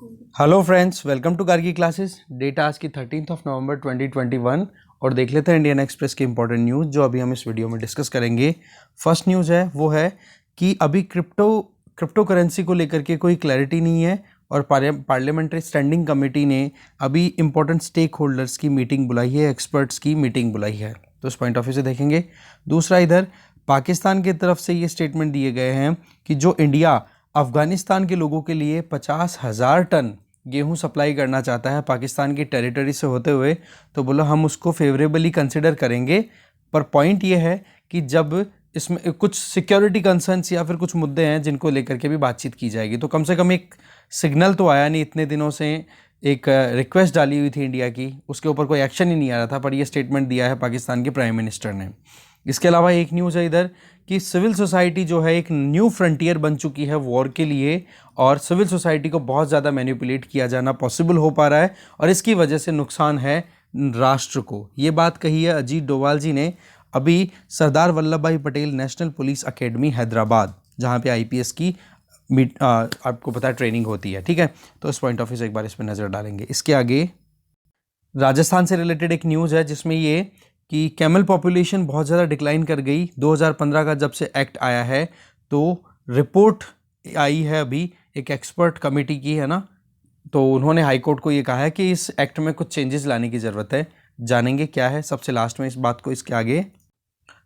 Hello friends, welcome to Kargi classes. Date आज की 13 नवंबर 2021 और देख लेते हैं इंडियन एक्सप्रेस की इंपॉर्टेंट न्यूज़ जो अभी हम इस वीडियो में डिस्कस करेंगे। फर्स्ट न्यूज़ है वो है कि अभी क्रिप्टो करेंसी को लेकर के कोई क्लैरिटी नहीं है और पार्लियामेंट्री स्टैंडिंग कमेटी ने अभी इंपॉर्टेंट स्टेक होल्डर्स की मीटिंग बुलाई है, एक्सपर्ट्स की मीटिंग बुलाई है, तो उस पॉइंट ऑफ व्यू से देखेंगे। दूसरा, इधर पाकिस्तान की तरफ से ये स्टेटमेंट दिए गए हैं कि जो इंडिया अफ़गानिस्तान के लोगों के लिए 50,000 टन गेहूं सप्लाई करना चाहता है पाकिस्तान की टेरिटरी से होते हुए, तो बोला हम उसको फेवरेबली कंसिडर करेंगे। पर पॉइंट ये है कि जब इसमें कुछ सिक्योरिटी कंसर्न्स या फिर कुछ मुद्दे हैं जिनको लेकर के भी बातचीत की जाएगी, तो कम से कम एक सिग्नल तो आया नहीं। इतने दिनों से एक रिक्वेस्ट डाली हुई थी इंडिया की, उसके ऊपर कोई एक्शन ही नहीं आ रहा था, पर यह स्टेटमेंट दिया है पाकिस्तान के प्राइम मिनिस्टर ने। इसके अलावा एक न्यूज़ है इधर कि सिविल सोसाइटी जो है एक न्यू फ्रंटियर बन चुकी है वॉर के लिए, और सिविल सोसाइटी को बहुत ज़्यादा मैनिपुलेट किया जाना पॉसिबल हो पा रहा है और इसकी वजह से नुकसान है राष्ट्र को। ये बात कही है अजीत डोभाल जी ने अभी सरदार वल्लभ भाई Patel national police academy Hyderabad, जहाँ पे आईपीएस की आपको पता है ट्रेनिंग होती है, ठीक है। तो इस पॉइंट ऑफ व्यू से एक बार इस पर नज़र डालेंगे। इसके आगे राजस्थान से रिलेटेड एक न्यूज़ है जिसमें ये कि कैमल पॉपुलेशन बहुत ज़्यादा डिक्लाइन कर गई 2015 का जब से एक्ट आया है। तो रिपोर्ट आई है अभी एक एक्सपर्ट कमेटी की, है ना, तो उन्होंने हाई कोर्ट को ये कहा है कि इस एक्ट में कुछ चेंजेस लाने की ज़रूरत है। जानेंगे क्या है सबसे लास्ट में इस बात को। इसके आगे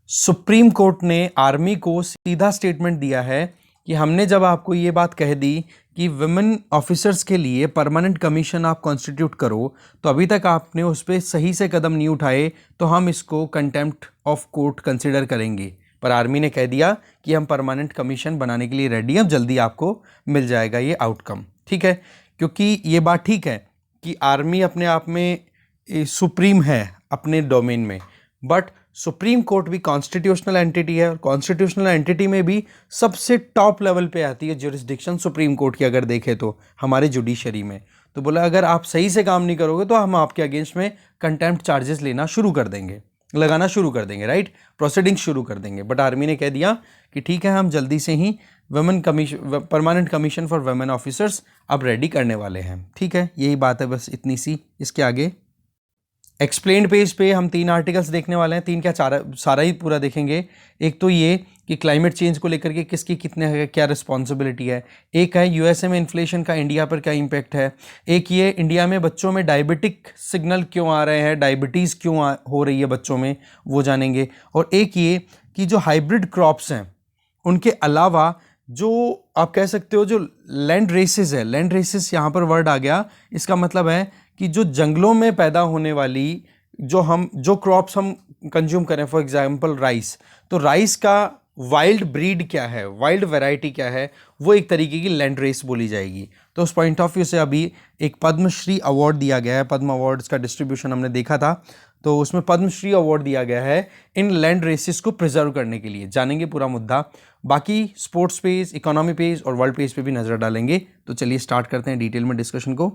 सुप्रीम कोर्ट ने आर्मी को सीधा स्टेटमेंट दिया है कि हमने जब आपको ये बात कह दी कि वुमेन ऑफिसर्स के लिए परमानेंट कमीशन आप कॉन्स्टिट्यूट करो, तो अभी तक आपने उस पर सही से कदम नहीं उठाए, तो हम इसको कंटेम्प्ट ऑफ कोर्ट कंसिडर करेंगे। पर आर्मी ने कह दिया कि हम परमानेंट कमीशन बनाने के लिए रेडी हैं, जल्दी आपको मिल जाएगा ये आउटकम, ठीक है। क्योंकि ये बात ठीक है कि आर्मी अपने आप में सुप्रीम है अपने डोमेन में, बट सुप्रीम कोर्ट भी कॉन्स्टिट्यूशनल एंटिटी है और कॉन्स्टिट्यूशनल एंटिटी में भी सबसे टॉप लेवल पे आती है ज्यूरिसडिक्शन सुप्रीम कोर्ट की, अगर देखें तो हमारे जुडिशरी में। तो बोला अगर आप सही से काम नहीं करोगे तो हम आपके अगेंस्ट में कंटेम्प्ट चार्जेस लगाना शुरू कर देंगे, राइट, प्रोसीडिंग शुरू कर देंगे। बट आर्मी ने कह दिया कि ठीक है, हम जल्दी से ही women commission, permanent commission for women officers अब रेडी करने वाले हैं, ठीक है। यही बात है, बस इतनी सी। इसके आगे एक्सप्लेन्ड पेज पे हम 3 आर्टिकल्स देखने वाले हैं, 3 क्या सारा ही पूरा देखेंगे। एक तो ये कि क्लाइमेट चेंज को लेकर के किसकी कितने क्या रिस्पॉन्सिबिलिटी है। एक है यूएसए में इन्फ्लेशन का इंडिया पर क्या इम्पैक्ट है। एक ये इंडिया में बच्चों में डायबिटिक सिग्नल क्यों आ रहे हैं, डायबिटीज़ क्यों हो रही है बच्चों में, वो जानेंगे। और एक ये कि जो हाइब्रिड क्रॉप्स हैं उनके अलावा जो आप कह सकते हो जो लैंड रेसेस है, लैंड रेसेस यहाँ पर वर्ड आ गया, इसका मतलब है कि जो जंगलों में पैदा होने वाली जो क्रॉप्स हम कंज्यूम करें, फॉर एग्जांपल राइस, तो राइस का वाइल्ड ब्रीड क्या है, वाइल्ड वैरायटी क्या है, वो एक तरीके की लैंड रेस बोली जाएगी। तो उस पॉइंट ऑफ व्यू से अभी एक पद्मश्री अवार्ड दिया गया है, पद्म अवार्ड्स का डिस्ट्रीब्यूशन हमने देखा था, तो उसमें पद्मश्री अवार्ड दिया गया है इन लैंड रेसेस को प्रिजर्व करने के लिए। जानेंगे पूरा मुद्दा। बाकी स्पोर्ट्स पेज, इकोनॉमी पेज और वर्ल्ड पेज पे भी नज़र डालेंगे। तो चलिए स्टार्ट करते हैं डिटेल में डिस्कशन को।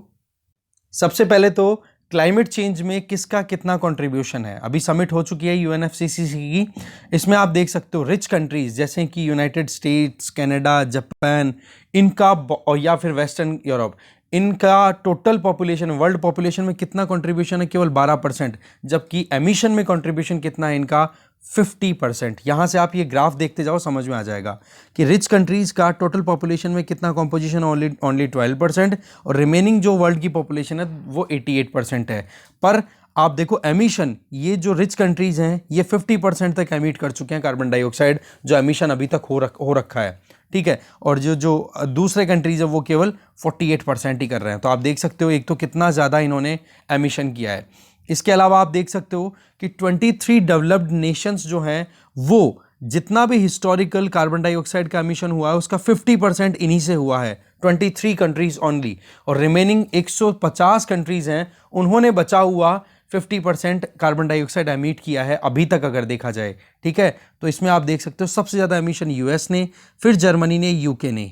सबसे पहले तो क्लाइमेट चेंज में किसका कितना कंट्रीब्यूशन है। अभी समिट हो चुकी है यूएनएफसीसीसी की, इसमें आप देख सकते हो रिच कंट्रीज जैसे कि यूनाइटेड स्टेट्स, कनाडा, जापान, इनका या फिर वेस्टर्न यूरोप, इनका टोटल पॉपुलेशन, वर्ल्ड पॉपुलेशन में कितना कंट्रीब्यूशन है, केवल 12%, जबकि एमिशन में कंट्रीब्यूशन कितना है इनका, 50%। यहाँ से आप ये ग्राफ देखते जाओ, समझ में आ जाएगा कि रिच कंट्रीज़ का टोटल पॉपुलेशन में कितना कॉम्पोजिशन, ओनली 12%, और रिमेनिंग जो वर्ल्ड की पॉपुलेशन है वो 88% है। पर आप देखो एमिशन, ये जो रिच कंट्रीज़ हैं ये 50% तक एमिट कर चुके हैं कार्बन डाइऑक्साइड, जो एमिशन अभी तक हो रखा है, ठीक है। और जो दूसरे कंट्रीज़ है वो केवल 48% ही कर रहे हैं। तो आप देख सकते हो एक तो कितना ज़्यादा इन्होंने एमिशन किया है। इसके अलावा आप देख सकते हो कि 23 डेवलप्ड नेशंस जो हैं वो जितना भी हिस्टोरिकल कार्बन डाइऑक्साइड का एमिशन हुआ है उसका 50% इन्हीं से हुआ है, 23 कंट्रीज ओनली। और रिमेनिंग 150 कंट्रीज हैं, उन्होंने बचा हुआ 50% कार्बन डाइऑक्साइड एमिट किया है अभी तक अगर देखा जाए, ठीक है। तो इसमें आप देख सकते हो सबसे ज़्यादा एमिशन यूएस ने, फिर जर्मनी ने, यूके ने।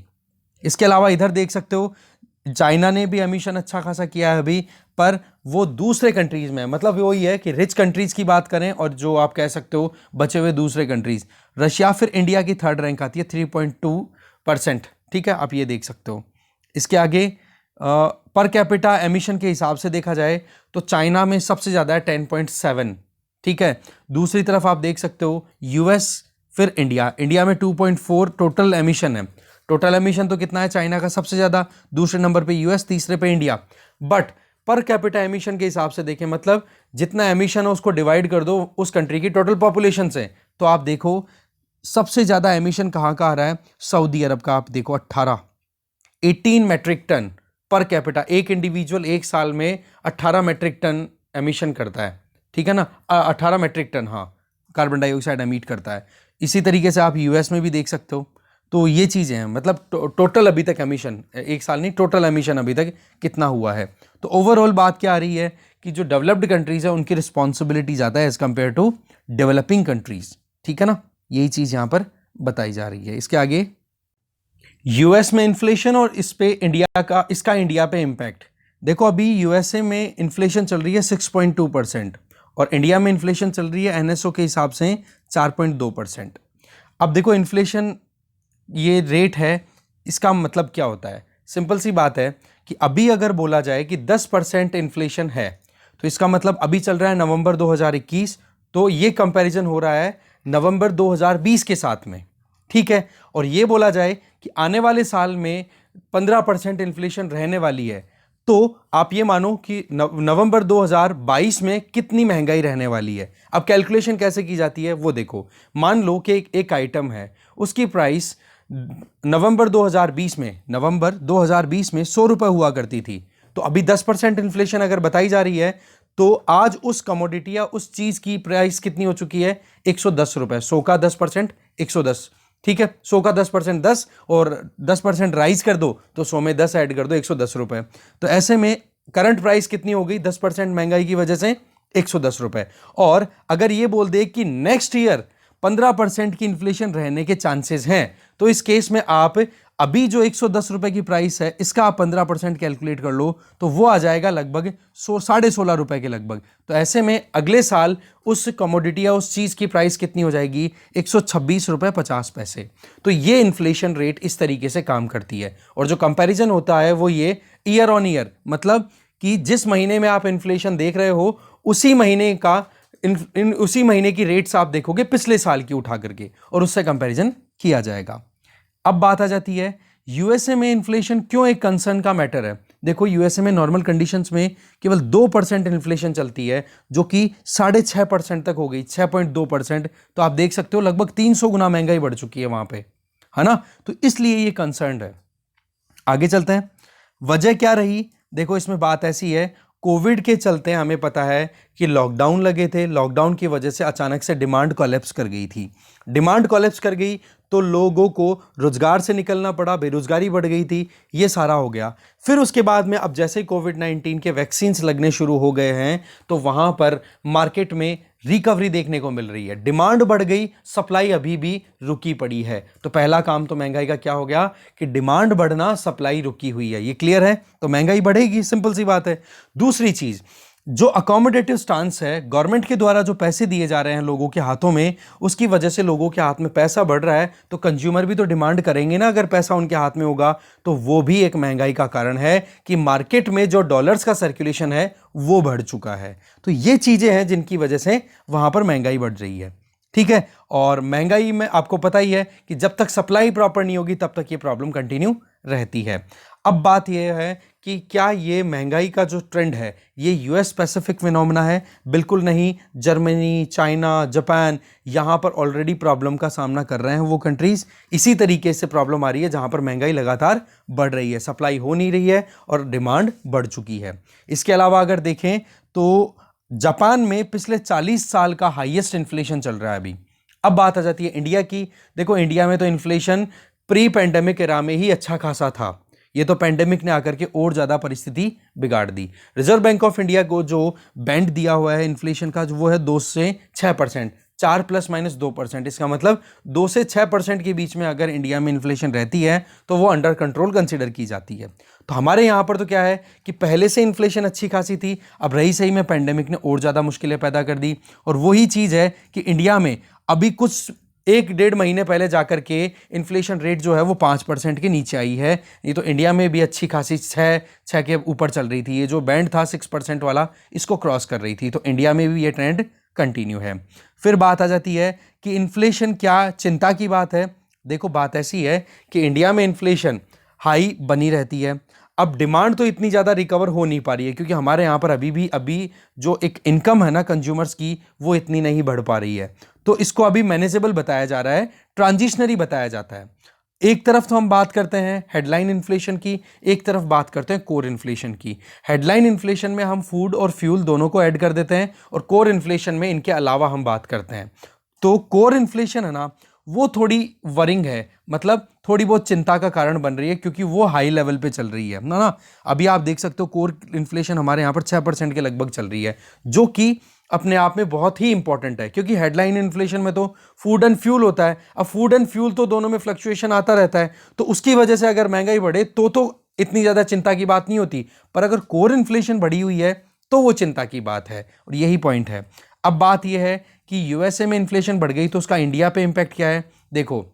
इसके अलावा इधर देख सकते हो चाइना ने भी एमिशन अच्छा खासा किया है अभी, पर वो दूसरे कंट्रीज में, मतलब वही है कि रिच कंट्रीज की बात करें और जो आप कह सकते हो बचे हुए दूसरे कंट्रीज, रशिया फिर इंडिया की 3rd रैंक आती है 3.2%, ठीक है, आप ये देख सकते हो। इसके आगे पर कैपिटा एमिशन के हिसाब से देखा जाए तो चाइना में सबसे ज़्यादा है 10.7, ठीक है। दूसरी तरफ आप देख सकते हो यूएस, फिर इंडिया में 2.4 टोटल एमिशन है। टोटल एमिशन तो कितना है चाइना का सबसे ज़्यादा, दूसरे नंबर पे यूएस, तीसरे पे India. But per capita emission के हिसाब से देखें, मतलब जितना एमिशन है उसको डिवाइड कर दो उस कंट्री की टोटल पॉपुलेशन से, तो आप देखो सबसे ज़्यादा एमिशन कहाँ का आ रहा है, सऊदी अरब का। आप देखो 18 मेट्रिक टन पर कैपिटा, एक इंडिविजुअल एक साल में 18 मेट्रिक टन एमिशन करता है, ठीक है ना, 18 मेट्रिक टन, हाँ, कार्बन डाइऑक्साइड एमिट करता है। इसी तरीके से आप यूएस में भी देख सकते हो। तो ये चीज़ें हैं, मतलब टोटल अभी तक एमिशन, एक साल नहीं, टोटल एमिशन अभी तक कितना हुआ है। तो ओवरऑल बात क्या आ रही है कि जो डेवलप्ड कंट्रीज़ है उनकी रिस्पॉन्सिबिलिटी ज़्यादा है as compare to developing countries, ठीक है ना, यही चीज़ यहाँ पर बताई जा रही है। इसके आगे यूएस में इन्फ्लेशन और इस पे इसका इंडिया पे इम्पैक्ट। देखो अभी यूएसए में इन्फ्लेशन चल रही है 6.2% और इंडिया में इन्फ्लेशन चल रही है एनएसओ के हिसाब से 4.2%। अब देखो इन्फ्लेशन ये रेट है, इसका मतलब क्या होता है, सिंपल सी बात है कि अभी अगर बोला जाए कि 10% इन्फ्लेशन है तो इसका मतलब अभी चल रहा है नवंबर 2021, तो ये कंपैरिजन हो रहा है नवंबर 2020 के साथ में, ठीक है। और ये बोला जाए कि आने वाले साल में 15% इन्फ्लेशन रहने वाली है, तो आप ये मानो कि नवंबर 2022 में कितनी महंगाई रहने वाली है। अब कैलकुलेशन कैसे की जाती है वो देखो, मान लो कि एक आइटम है, उसकी प्राइस नवंबर 2020 में 100 रुपये हुआ करती थी, तो अभी 10% इन्फ्लेशन अगर बताई जा रही है तो आज उस कमोडिटी या उस चीज़ की प्राइस कितनी हो चुकी है, 110 रुपये। 100 का 10% 110, ठीक है। 100 का 10% 10 और 10% राइज कर दो तो 100 में 10 ऐड कर दो, 110 रुपये। तो ऐसे में करंट प्राइस कितनी हो गई 10% महंगाई की वजह से, 110 रुपये। और अगर ये बोल दे कि नेक्स्ट ईयर 15% की इन्फ्लेशन रहने के चांसेस हैं, तो इस केस में आप अभी जो 110 रुपए की प्राइस है इसका आप 15% कैलकुलेट कर लो तो वो आ जाएगा लगभग 16.5 रुपए के लगभग। तो ऐसे में अगले साल उस कमोडिटी या उस चीज़ की प्राइस कितनी हो जाएगी, 126 रुपये 50 पैसे। तो ये इन्फ्लेशन रेट इस तरीके से काम करती है। और जो कंपैरिजन होता है वो ये ईयर ऑन ईयर, मतलब कि जिस महीने में आप इन्फ्लेशन देख रहे हो उसी महीने का उसी महीने की रेट्स आप देखोगे पिछले साल की उठा करके और उससे कंपैरिजन किया जाएगा। अब बात आ जाती है यूएसए में इन्फ्लेशन क्यों एक कंसर्न का मैटर है। देखो यूएसए में नॉर्मल कंडीशंस में केवल 2% इन्फ्लेशन चलती है, जो कि 6.5% तक हो गई, 6.2%। तो आप देख सकते हो लगभग 300 गुना महंगाई बढ़ चुकी है वहां पे, है ना। तो इसलिए ये कंसर्न है। आगे चलते हैं, वजह क्या रही। देखो इसमें बात ऐसी है, कोविड के चलते हमें पता है कि लॉकडाउन लगे थे, लॉकडाउन की वजह से अचानक से डिमांड कोलैप्स कर गई थी। डिमांड कोलैप्स कर गई तो लोगों को रोजगार से निकलना पड़ा, बेरोजगारी बढ़ गई थी, ये सारा हो गया। फिर उसके बाद में अब जैसे कोविड-19 के वैक्सीन्स लगने शुरू हो गए हैं तो वहाँ पर मार्केट में रिकवरी देखने को मिल रही है, डिमांड बढ़ गई, सप्लाई अभी भी रुकी पड़ी है। तो पहला काम तो महंगाई का क्या हो गया कि डिमांड बढ़ना, सप्लाई रुकी हुई है, ये क्लियर है, तो महंगाई बढ़ेगी, सिंपल सी बात है। दूसरी चीज, जो अकोमोडेटिव स्टांस है, गवर्नमेंट के द्वारा जो पैसे दिए जा रहे हैं लोगों के हाथों में, उसकी वजह से लोगों के हाथ में पैसा बढ़ रहा है, तो कंज्यूमर भी तो डिमांड करेंगे ना। अगर पैसा उनके हाथ में होगा तो वो भी एक महंगाई का कारण है कि मार्केट में जो डॉलर्स का सर्कुलेशन है वो बढ़ चुका है। तो ये चीजें हैं जिनकी वजह से वहां पर महंगाई बढ़ रही है, ठीक है। और महंगाई में आपको पता ही है कि जब तक सप्लाई प्रॉपर नहीं होगी तब तक ये प्रॉब्लम कंटिन्यू रहती है। अब बात यह है कि क्या ये महंगाई का जो ट्रेंड है ये यूएस स्पेसिफिक फिनोमेना है? बिल्कुल नहीं। जर्मनी, चाइना, जापान, यहाँ पर ऑलरेडी प्रॉब्लम का सामना कर रहे हैं वो कंट्रीज। इसी तरीके से प्रॉब्लम आ रही है जहाँ पर महंगाई लगातार बढ़ रही है, सप्लाई हो नहीं रही है और डिमांड बढ़ चुकी है। इसके अलावा अगर देखें तो जापान में पिछले 40 साल का हाईएस्ट इन्फ्लेशन चल रहा है अभी। अब बात आ जाती है इंडिया की। देखो इंडिया में तो इन्फ्लेशन प्री पैंडेमिक एरा में ही अच्छा खासा था, ये तो पैंडेमिक ने आकर के और ज्यादा परिस्थिति बिगाड़ दी। रिजर्व बैंक ऑफ इंडिया को जो बैंड दिया हुआ है इन्फ्लेशन का, वो है 2 से 6%, 4 ± 2%। इसका मतलब 2 से 6% के बीच में अगर इंडिया में इन्फ्लेशन रहती है तो वो अंडर कंट्रोल कंसिडर की जाती है। तो हमारे यहाँ पर तो क्या है कि पहले से इन्फ्लेशन अच्छी खासी थी, अब रही सही में पैंडेमिक ने और ज़्यादा मुश्किलें पैदा कर दी। और वही चीज़ है कि इंडिया में अभी कुछ एक डेढ़ महीने पहले जाकर के इन्फ्लेशन रेट जो है वो 5% के नीचे आई है। ये तो इंडिया में भी अच्छी खासी 6 के ऊपर चल रही थी। ये जो बैंड था 6% वाला, इसको क्रॉस कर रही थी। तो इंडिया में भी ये ट्रेंड कंटिन्यू है। फिर बात आ जाती है कि इन्फ्लेशन क्या चिंता की बात है। देखो, बात ऐसी है कि इंडिया में इन्फ्लेशन हाई बनी रहती है। अब डिमांड तो इतनी ज़्यादा रिकवर हो नहीं पा रही है, क्योंकि हमारे यहाँ पर अभी जो एक इनकम है ना कंज्यूमर्स की, वो इतनी नहीं बढ़ पा रही है। तो इसको अभी मैनेजेबल बताया जा रहा है, ट्रांजिशनरी बताया जाता है। एक तरफ तो हम बात करते हैं हेडलाइन इन्फ्लेशन की, एक तरफ बात करते हैं कोर इन्फ्लेशन की। हेडलाइन इन्फ्लेशन में हम फूड और फ्यूल दोनों को ऐड कर देते हैं, और कोर इन्फ्लेशन में इनके अलावा हम बात करते हैं। तो कोर इन्फ्लेशन है ना, वो थोड़ी वरिंग है, मतलब थोड़ी बहुत चिंता का कारण बन रही है, क्योंकि वो हाई लेवल पे चल रही है ना। अभी आप देख सकते हो कोर इन्फ्लेशन हमारे यहाँ पर 6% के लगभग चल रही है, जो कि अपने आप में बहुत ही इंपॉर्टेंट है, क्योंकि हेडलाइन इन्फ्लेशन में तो फूड एंड फ्यूल होता है। अब फूड एंड फ्यूल तो दोनों में फ्लक्चुएशन आता रहता है, तो उसकी वजह से अगर महंगाई बढ़े तो इतनी ज़्यादा चिंता की बात नहीं होती। पर अगर कोर इन्फ्लेशन बढ़ी हुई है तो वो चिंता की बात है, और यही पॉइंट है। अब बात यह है कि यूएसए में इन्फ्लेशन बढ़ गई तो उसका इंडिया पे इंपैक्ट क्या है। देखो,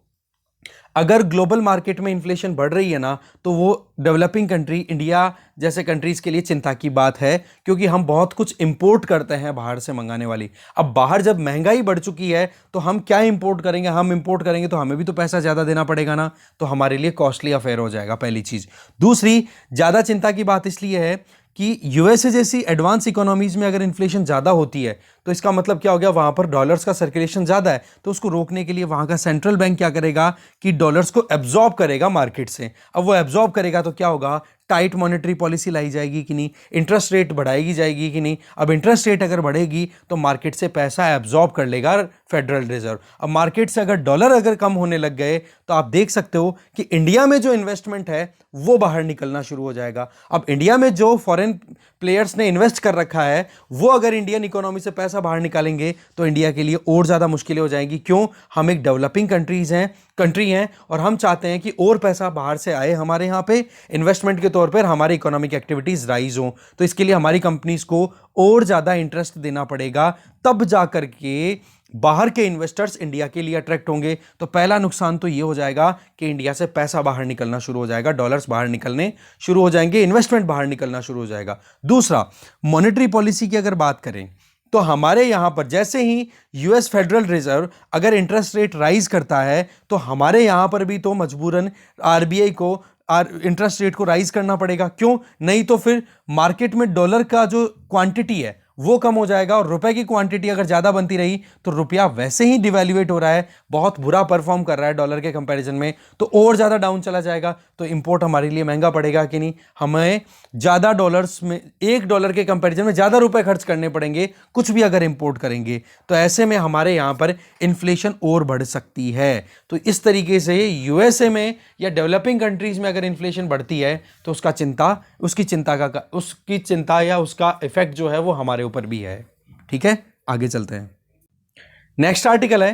अगर ग्लोबल मार्केट में इन्फ्लेशन बढ़ रही है ना, तो वो डेवलपिंग कंट्री इंडिया जैसे कंट्रीज के लिए चिंता की बात है, क्योंकि हम बहुत कुछ इंपोर्ट करते हैं बाहर से मंगाने वाली। अब बाहर जब महंगाई बढ़ चुकी है तो हम क्या इंपोर्ट करेंगे, हम इंपोर्ट करेंगे तो हमें भी तो पैसा ज़्यादा देना पड़ेगा ना, तो हमारे लिए कॉस्टली अफेयर हो जाएगा, पहली चीज़। दूसरी ज़्यादा चिंता की बात इसलिए है कि यूएसए जैसी एडवांस इकोनॉमीज में अगर इन्फ्लेशन ज़्यादा होती है तो इसका मतलब क्या हो गया, वहाँ पर डॉलर्स का सर्कुलेशन ज़्यादा है, तो उसको रोकने के लिए वहाँ का सेंट्रल बैंक क्या करेगा कि डॉलर्स को एब्जॉर्ब करेगा मार्केट से। अब वो एब्जॉर्ब करेगा तो क्या होगा, टाइट मॉनेटरी पॉलिसी लाई जाएगी कि नहीं, इंटरेस्ट रेट बढ़ाएगी जाएगी कि नहीं। अब इंटरेस्ट रेट अगर बढ़ेगी तो मार्केट से पैसा एब्जॉर्ब कर लेगा फेडरल रिजर्व। अब मार्केट से अगर डॉलर अगर कम होने लग गए तो आप देख सकते हो कि इंडिया में जो इन्वेस्टमेंट है वो बाहर निकलना शुरू हो जाएगा। अब इंडिया में जो फॉरेन प्लेयर्स ने इन्वेस्ट कर रखा है वो अगर इंडियन इकोनॉमी से पैसा बाहर निकालेंगे तो इंडिया के लिए और ज़्यादा मुश्किलें हो जाएंगी। क्यों, हम एक डेवलपिंग कंट्री हैं और हम चाहते हैं कि और पैसा बाहर से आए हमारे यहाँ पे इन्वेस्टमेंट के तौर पर, हमारी इकोनॉमिक एक्टिविटीज़ राइज हों। तो इसके लिए हमारी कंपनीज को और ज़्यादा इंटरेस्ट देना पड़ेगा, तब जाकर के बाहर के इन्वेस्टर्स इंडिया के लिए अट्रैक्ट होंगे। तो पहला नुकसान तो ये हो जाएगा कि इंडिया से पैसा बाहर निकलना शुरू हो जाएगा, डॉलर्स बाहर निकलने शुरू हो जाएंगे, इन्वेस्टमेंट बाहर निकलना शुरू हो जाएगा। दूसरा, मॉनेटरी पॉलिसी की अगर बात करें तो हमारे यहां पर जैसे ही यूएस फेडरल रिजर्व अगर इंटरेस्ट रेट राइज करता है तो हमारे यहां पर भी तो मजबूरन आरबीआई को इंटरेस्ट रेट को राइज करना पड़ेगा। क्यों, नहीं तो फिर मार्केट में डॉलर का जो क्वांटिटी है वो कम हो जाएगा, और रुपए की क्वांटिटी अगर ज्यादा बनती रही तो रुपया वैसे ही डिवैल्यूएट हो रहा है, बहुत बुरा परफॉर्म कर रहा है डॉलर के कंपैरिजन में, तो और ज्यादा डाउन चला जाएगा। तो इंपोर्ट हमारे लिए महंगा पड़ेगा कि नहीं, हमें ज्यादा डॉलर्स में, $1 के कंपैरिजन में ज्यादा रुपए खर्च करने पड़ेंगे कुछ भी अगर इंपोर्ट करेंगे। तो ऐसे में हमारे यहां पर इन्फ्लेशन और बढ़ सकती है। तो इस तरीके से यूएसए में या डेवलपिंग कंट्रीज में अगर इन्फ्लेशन बढ़ती है तो उसकी चिंता या उसका इफेक्ट जो है वो हमारे ऊपर भी है। ठीक है, आगे चलते हैं। नेक्स्ट आर्टिकल है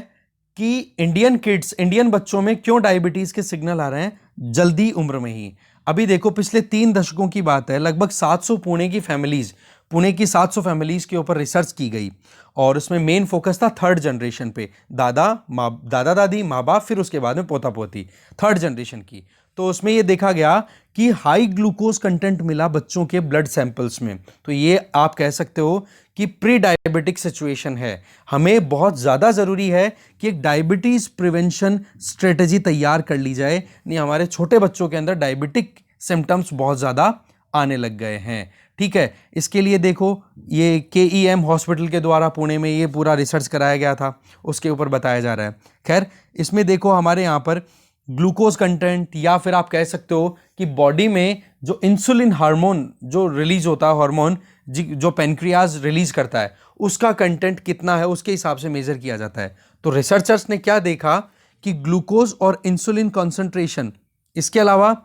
कि इंडियन बच्चों में क्यों डायबिटीज के सिग्नल आ रहे हैं जल्दी उम्र में ही। अभी देखो, पिछले 3 दशकों की बात है, लगभग 700 पुणे की 700 फैमिलीज के ऊपर रिसर्च की गई, और उसमें मेन फोकस था 3rd जनरेशन पे, दादा दादी, माँ बाप, फिर उसके बाद में पोता पोती, 3rd जनरेशन की। तो उसमें यह देखा गया कि हाई ग्लूकोज कंटेंट मिला बच्चों के ब्लड सैंपल्स में। तो ये आप कह सकते हो कि प्री डायबिटिक सिचुएशन है। हमें बहुत ज़्यादा ज़रूरी है कि एक डायबिटीज़ प्रिवेंशन स्ट्रेटजी तैयार कर ली जाए, नहीं हमारे छोटे बच्चों के अंदर डायबिटिक सिम्टम्स बहुत ज़्यादा आने लग गए हैं। ठीक है, इसके लिए देखो, ये KEM हॉस्पिटल के द्वारा पुणे में ये पूरा रिसर्च कराया गया था, उसके ऊपर बताया जा रहा है। खैर, इसमें देखो हमारे यहाँ पर ग्लूकोज कंटेंट, या फिर आप कह सकते हो कि बॉडी में जो इंसुलिन हार्मोन जो रिलीज होता है, हार्मोन जो पेनक्रियाज रिलीज करता है, उसका कंटेंट कितना है उसके हिसाब से मेजर किया जाता है। तो रिसर्चर्स ने क्या देखा कि ग्लूकोज और इंसुलिन कॉन्सेंट्रेशन, इसके अलावा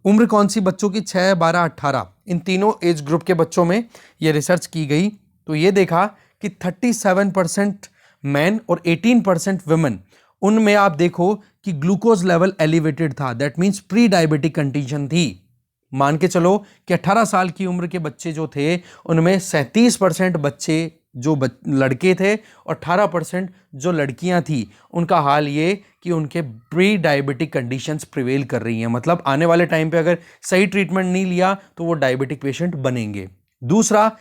उम्र कौन सी बच्चों की, 6, 12, 18, इन तीनों एज ग्रुप के बच्चों में ये रिसर्च की गई। तो ये देखा कि 37% मैन और 18% वुमेन, उनमें आप देखो कि ग्लूकोज लेवल एलिवेटेड था, that means pre diabetic condition थी। मान के चलो कि 18 साल की उम्र के बच्चे जो थे उनमें 37% बच्चे जो लड़के थे और 18% जो लड़कियां थी, उनका हाल ये कि उनके प्री डायबिटिक कंडीशंस प्रिवेल कर रही हैं। मतलब आने वाले टाइम पे अगर सही ट्रीटमेंट नहीं लिया तो वो डायबिटिक पेशेंट बनेंगे। दूसरा,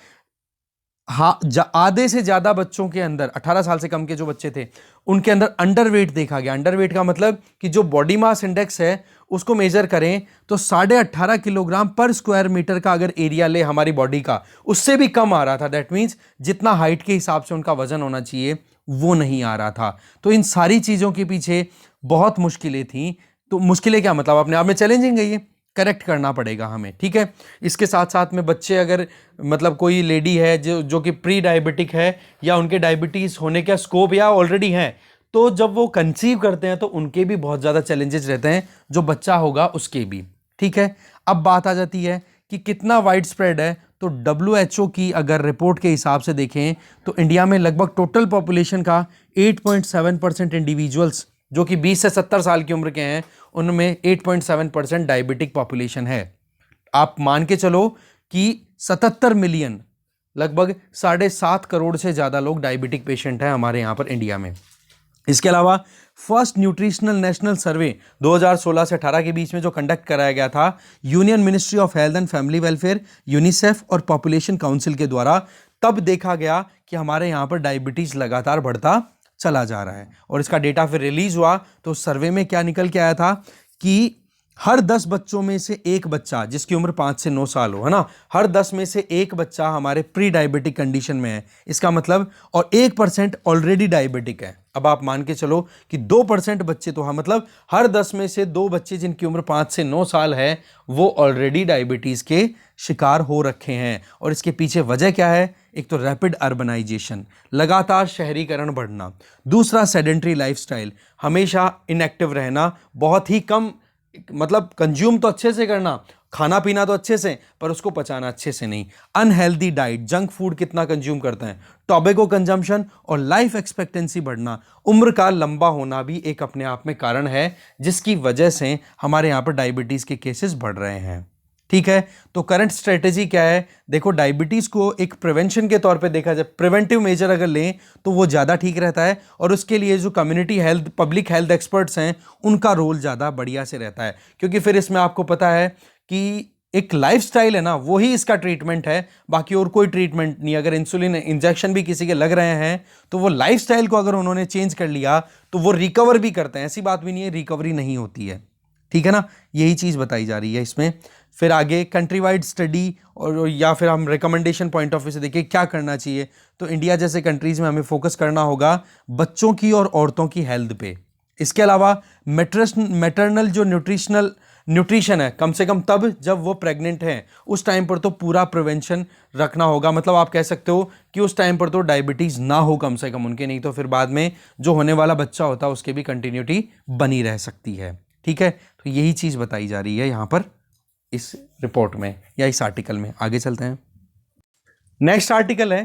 आधे से ज्यादा बच्चों के अंदर, 18 साल से कम के जो बच्चे थे उनके अंदर अंडरवेट देखा गया। अंडरवेट का मतलब कि जो बॉडी मास इंडेक्स है उसको मेजर करें तो 18.5 किलोग्राम पर स्क्वायर मीटर का अगर एरिया ले हमारी बॉडी का, उससे भी कम आ रहा था। दैट मीन्स जितना हाइट के हिसाब से उनका वजन होना चाहिए वो नहीं आ रहा था। तो इन सारी चीजों के पीछे बहुत मुश्किलें थी। तो मुश्किलें क्या मतलब, अपने आप में चैलेंजिंग है, ये करेक्ट करना पड़ेगा हमें, ठीक है। इसके साथ साथ में बच्चे, अगर मतलब कोई लेडी है जो कि प्री डायबिटिक है या उनके डायबिटीज होने का स्कोप या ऑलरेडी है, तो जब वो कंसीव करते हैं तो उनके भी बहुत ज़्यादा चैलेंजेस रहते हैं, जो बच्चा होगा उसके भी, ठीक है। अब बात आ जाती है कि कितना वाइड स्प्रेड है। तो WHO की अगर रिपोर्ट के हिसाब से देखें तो इंडिया में लगभग टोटल पॉपुलेशन का 8.7% इंडिविजुअल्स जो कि 20 से 70 साल की उम्र के हैं, उनमें 8.7% डायबिटिक पॉपुलेशन है। आप मान के चलो कि 77 मिलियन, लगभग 7.5 करोड़ से ज़्यादा लोग डायबिटिक पेशेंट हैं हमारे यहाँ पर इंडिया में। इसके अलावा फर्स्ट न्यूट्रिशनल नेशनल सर्वे 2016 से 18 के बीच में जो कंडक्ट कराया गया था union ministry of health and family welfare, UNICEF और पॉपुलेशन काउंसिल के द्वारा, तब देखा गया कि हमारे यहाँ पर डायबिटीज लगातार बढ़ता चला जा रहा है। और इसका डेटा फिर रिलीज हुआ तो सर्वे में क्या निकल के आया था कि हर 10 बच्चों में से एक बच्चा जिसकी उम्र 5 से 9 साल हो, है ना, हर 10 में से एक बच्चा हमारे प्री डायबिटिक कंडीशन में है। इसका मतलब, और 1% ऑलरेडी डायबिटिक है। अब आप मान के चलो कि 2% बच्चे तो, हाँ, मतलब हर 10 में से 2 बच्चे जिनकी उम्र 5 से 9 साल है वो ऑलरेडी डायबिटीज के शिकार हो रखे हैं। और इसके पीछे वजह क्या है? एक तो रैपिड अर्बनाइजेशन, लगातार शहरीकरण बढ़ना। दूसरा, सेडेंट्री लाइफस्टाइल, हमेशा इनएक्टिव रहना, बहुत ही कम, मतलब कंज्यूम तो अच्छे से करना, खाना पीना तो अच्छे से, पर उसको पचाना अच्छे से नहीं। अनहेल्दी डाइट, जंक फूड कितना कंज्यूम करते हैं, टोबैको कंजम्पशन और लाइफ एक्सपेक्टेंसी बढ़ना, उम्र का लंबा होना भी एक अपने आप में कारण है जिसकी वजह से हमारे यहाँ पर डायबिटीज के केसेस बढ़ रहे हैं, ठीक है। तो करंट स्ट्रेटेजी क्या है? देखो, डायबिटीज को एक प्रिवेंशन के तौर पे देखा जाए, प्रिवेंटिव मेजर अगर लें तो वो ज़्यादा ठीक रहता है, और उसके लिए जो community health, public health experts हैं उनका रोल ज़्यादा बढ़िया से रहता है, क्योंकि फिर इसमें आपको पता है कि एक लाइफस्टाइल है ना, वही इसका ट्रीटमेंट है, बाकी और कोई ट्रीटमेंट नहीं। अगर इंसुलिन इंजेक्शन भी किसी के लग रहे हैं तो वो लाइफस्टाइल को अगर उन्होंने चेंज कर लिया तो वो रिकवर भी करते हैं, ऐसी बात भी नहीं है रिकवरी नहीं होती है, ठीक है ना। यही चीज़ बताई जा रही है इसमें। फिर आगे कंट्री वाइड स्टडी, और या फिर हम रिकमेंडेशन पॉइंट ऑफ व्यू से देखिए क्या करना चाहिए, तो इंडिया जैसे कंट्रीज़ में हमें फोकस करना होगा बच्चों की और औरतों की हेल्थ पे। इसके अलावा मैटरनल जो न्यूट्रिशन है, कम से कम तब जब वो प्रेग्नेंट हैं उस टाइम पर तो पूरा प्रिवेंशन रखना होगा। मतलब आप कह सकते हो कि उस टाइम पर तो डायबिटीज़ ना हो कम से कम उनके, नहीं तो फिर बाद में जो होने वाला बच्चा होता है उसके भी कंटिन्यूटी बनी रह सकती है, ठीक है। तो यही चीज़ बताई जा रही है यहाँ पर इस रिपोर्ट में या इस आर्टिकल में। आगे चलते हैं। नेक्स्ट आर्टिकल है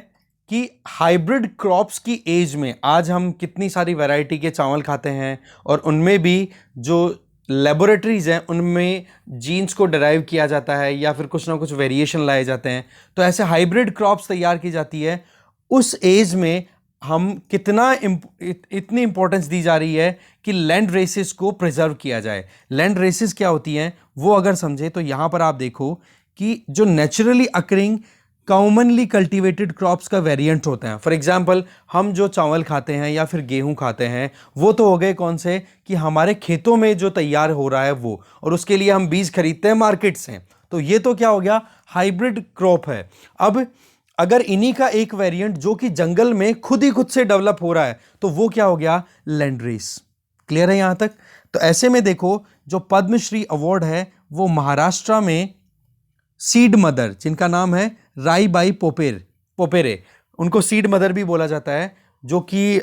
कि हाइब्रिड क्रॉप्स की एज में आज हम कितनी सारी वैरायटी के चावल खाते हैं, और उनमें भी जो लेबोरेटरीज हैं उनमें जीन्स को डिराइव किया जाता है या फिर कुछ ना कुछ वेरिएशन लाए जाते हैं। तो ऐसे हाइब्रिड क्रॉप्स तैयार की जाती है। उस एज में हम कितना इतनी इंपॉर्टेंस दी जा रही है कि लैंड रेसेस को प्रिजर्व किया जाए। लैंड रेसेस क्या होती हैं वो अगर समझे तो यहां पर आप देखो कि जो naturally occurring commonly cultivated crops का वेरिएंट होते हैं। फॉर एग्जांपल, हम जो चावल खाते हैं या फिर गेहूं खाते हैं वो तो हो गए कौन से, कि हमारे खेतों में जो तैयार हो रहा है वो, और उसके लिए हम बीज खरीदते हैं मार्केट से। तो ये तो क्या हो गया, हाइब्रिड क्रॉप है। अब अगर इन्हीं का एक वेरिएंट जो कि जंगल में खुद ही खुद से डेवलप हो रहा है तो वो क्या हो गया, लैंडरेस। क्लियर है यहां तक? तो ऐसे में देखो, जो पद्मश्री अवार्ड है वो महाराष्ट्र में सीड मदर, जिनका नाम है राईबाई पोपेरे, उनको सीड मदर भी बोला जाता है, जो कि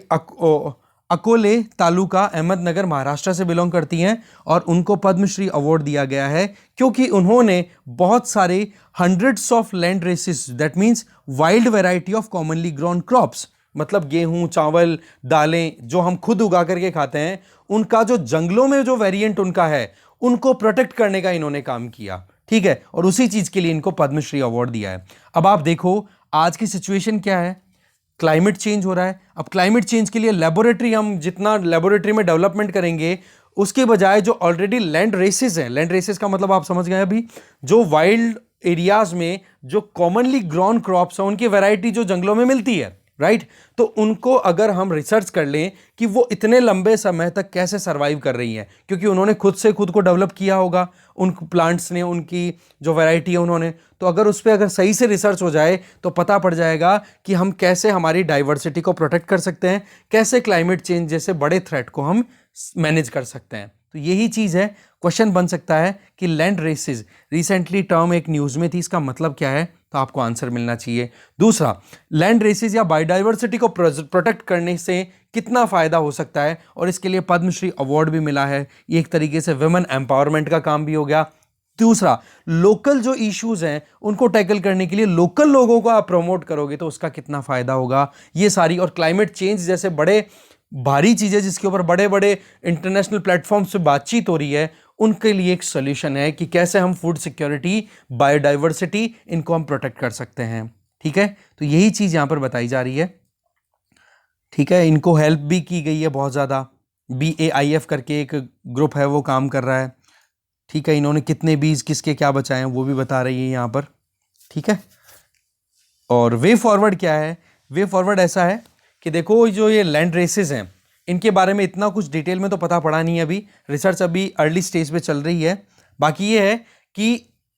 अकोले तालुका अहमदनगर महाराष्ट्र से बिलोंग करती हैं, और उनको पद्मश्री अवार्ड दिया गया है क्योंकि उन्होंने बहुत सारे hundreds of land races, that means wild variety of commonly grown crops, मतलब गेहूं, चावल, दालें जो हम खुद उगा करके खाते हैं, उनका जो जंगलों में जो वेरिएंट उनका है उनको प्रोटेक्ट करने का इन्होंने काम किया, ठीक है। और उसी चीज के लिए इनको पद्मश्री अवार्ड दिया है। अब आप देखो आज की सिचुएशन क्या है, क्लाइमेट चेंज हो रहा है। अब क्लाइमेट चेंज के लिए लेबोरेटरी, हम जितना लेबोरेटरी में डेवलपमेंट करेंगे उसके बजाय जो ऑलरेडी लैंड रेसेस हैं, लैंड रेसेस का मतलब आप समझ गए अभी, जो वाइल्ड एरियाज में जो कॉमनली ग्रोन क्रॉप्स हैं उनकी वैरायटी जो जंगलों में मिलती है, राइट, तो उनको अगर हम रिसर्च कर लें कि वो इतने लंबे समय तक कैसे सरवाइव कर रही हैं, क्योंकि उन्होंने खुद से खुद को डेवलप किया होगा, उन प्लांट्स ने, उनकी जो वैरायटी है उन्होंने, तो अगर उस पर अगर सही से रिसर्च हो जाए तो पता पड़ जाएगा कि हम कैसे हमारी डाइवर्सिटी को प्रोटेक्ट कर सकते हैं, कैसे क्लाइमेट चेंज जैसे बड़े थ्रेट को हम मैनेज कर सकते हैं। तो यही चीज़ है। क्वेश्चन बन सकता है कि लैंड रेसेस, रिसेंटली टर्म एक न्यूज़ में थी, इसका मतलब क्या है, तो आपको आंसर मिलना चाहिए। दूसरा, लैंड रेसेस या बायोडाइवर्सिटी को प्रोटेक्ट करने से कितना फायदा हो सकता है, और इसके लिए पद्मश्री अवार्ड भी मिला है। ये एक तरीके से वुमेन एम्पावरमेंट का काम भी हो गया। दूसरा, लोकल जो इश्यूज हैं उनको टैकल करने के लिए लोकल लोगों को आप प्रमोट करोगे तो उसका कितना फायदा होगा, ये सारी, और क्लाइमेट चेंज जैसे बड़े भारी चीजें जिसके ऊपर बड़े बड़े इंटरनेशनल प्लेटफॉर्म से बातचीत हो रही है, उनके लिए एक सोल्यूशन है कि कैसे हम फूड सिक्योरिटी, बायोडाइवर्सिटी, इनको हम प्रोटेक्ट कर सकते हैं। ठीक है, तो यही चीज यहां पर बताई जा रही है। ठीक है, इनको हेल्प भी की गई है बहुत ज़्यादा। BAIF करके एक ग्रुप है, वो काम कर रहा है। ठीक है, इन्होंने कितने बीज किसके क्या बचाए हैं वो भी बता रही है यहाँ पर। ठीक है, और वे फॉरवर्ड क्या है, वे फॉरवर्ड ऐसा है कि देखो जो ये लैंड रेसेस हैं इनके बारे में इतना कुछ डिटेल में तो पता पड़ा नहीं है अभी, रिसर्च अभी अर्ली स्टेज पे चल रही है। बाकी ये है कि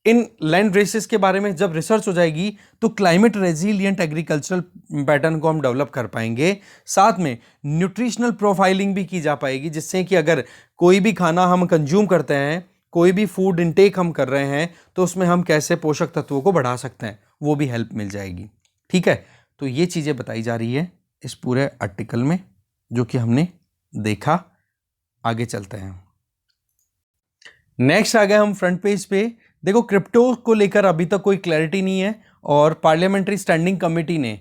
इन लैंड रेसेस के बारे में जब रिसर्च हो जाएगी तो क्लाइमेट रेजिलिएंट एग्रीकल्चरल पैटर्न को हम डेवलप कर पाएंगे। साथ में न्यूट्रिशनल प्रोफाइलिंग भी की जा पाएगी, जिससे कि अगर कोई भी खाना हम कंज्यूम करते हैं, कोई भी फूड इनटेक हम कर रहे हैं, तो उसमें हम कैसे पोषक तत्वों को बढ़ा सकते हैं, वो भी हेल्प मिल जाएगी। ठीक है, तो ये चीज़ें बताई जा रही है इस पूरे आर्टिकल में जो कि हमने देखा। आगे चलते हैं। नेक्स्ट आ गए हम फ्रंट पेज पे। देखो, क्रिप्टो को लेकर अभी तक कोई क्लैरिटी नहीं है, और पार्लियामेंट्री स्टैंडिंग कमेटी ने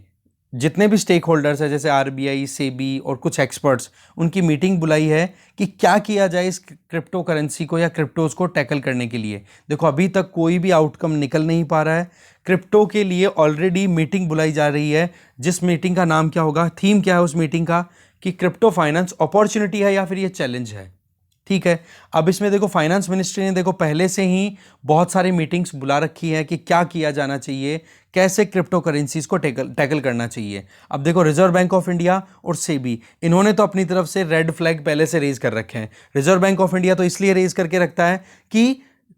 जितने भी स्टेक होल्डर्स हैं जैसे RBI, सेबी और कुछ एक्सपर्ट्स, उनकी मीटिंग बुलाई है कि क्या किया जाए इस क्रिप्टो करेंसी को या क्रिप्टोज को टैकल करने के लिए। देखो, अभी तक कोई भी आउटकम निकल नहीं पा रहा है। क्रिप्टो के लिए ऑलरेडी मीटिंग बुलाई जा रही है, जिस मीटिंग का नाम क्या होगा, थीम क्या है उस मीटिंग का, कि क्रिप्टो फाइनेंस अपॉर्चुनिटी है या फिर ये चैलेंज है। ठीक है, अब इसमें देखो फाइनेंस मिनिस्ट्री ने देखो पहले से ही बहुत सारी मीटिंग्स बुला रखी है कि क्या किया जाना चाहिए, कैसे क्रिप्टो करेंसीज को टैकल करना चाहिए। अब देखो, रिजर्व बैंक ऑफ इंडिया और सेबी, इन्होंने तो अपनी तरफ से रेड फ्लैग पहले से रेज कर रखे हैं। रिजर्व बैंक ऑफ इंडिया तो इसलिए रेज करके रखता है कि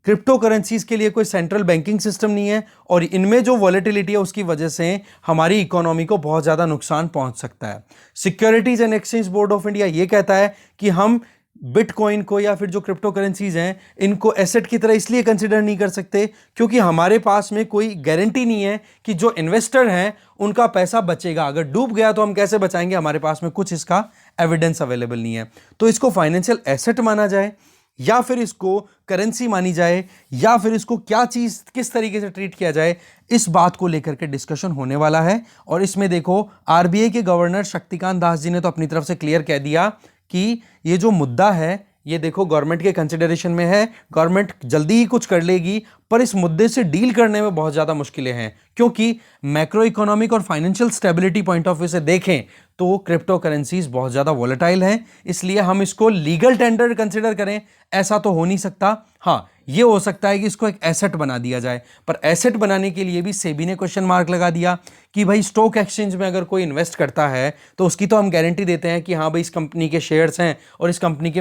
क्रिप्टो करेंसीज के लिए कोई सेंट्रल बैंकिंग सिस्टम नहीं है, और इनमें जो वॉलेटिलिटी है उसकी वजह से हमारी इकोनॉमी को बहुत ज़्यादा नुकसान पहुंच सकता है। Securities and exchange board of India ये कहता है कि हम बिटकॉइन को या फिर जो क्रिप्टो करेंसीज हैं इनको एसेट की तरह इसलिए कंसिडर नहीं कर सकते क्योंकि हमारे पास में कोई गारंटी नहीं है कि जो इन्वेस्टर हैं उनका पैसा बचेगा। अगर डूब गया तो हम कैसे बचाएंगे, हमारे पास में कुछ इसका एविडेंस अवेलेबल नहीं है। तो इसको फाइनेंशियल एसेट माना जाए या फिर इसको करेंसी मानी जाए या फिर इसको क्या चीज किस तरीके से ट्रीट किया जाए, इस बात को लेकर के डिस्कशन होने वाला है। और इसमें देखो, RBI के गवर्नर शक्तिकांत दास जी ने तो अपनी तरफ से क्लियर कह दिया कि ये जो मुद्दा है ये देखो गवर्नमेंट के कंसिडरेशन में है, गवर्नमेंट जल्दी ही कुछ कर लेगी, पर इस मुद्दे से डील करने में बहुत ज़्यादा मुश्किलें हैं, क्योंकि मैक्रो इकोनॉमिक और financial stability point of view से देखें तो क्रिप्टो करेंसीज बहुत ज़्यादा वॉलेटाइल हैं। इसलिए हम इसको लीगल टेंडर कंसिडर करें ऐसा तो हो नहीं सकता। हाँ, ये हो सकता है कि इसको एक एसेट बना दिया जाए, पर एसेट बनाने के लिए भी सेबी ने क्वेश्चन मार्क लगा दिया कि भाई स्टॉक एक्सचेंज में अगर कोई इन्वेस्ट करता है तो उसकी तो हम गारंटी देते हैं कि हाँ भाई इस कंपनी के शेयर्स हैं और इस कंपनी के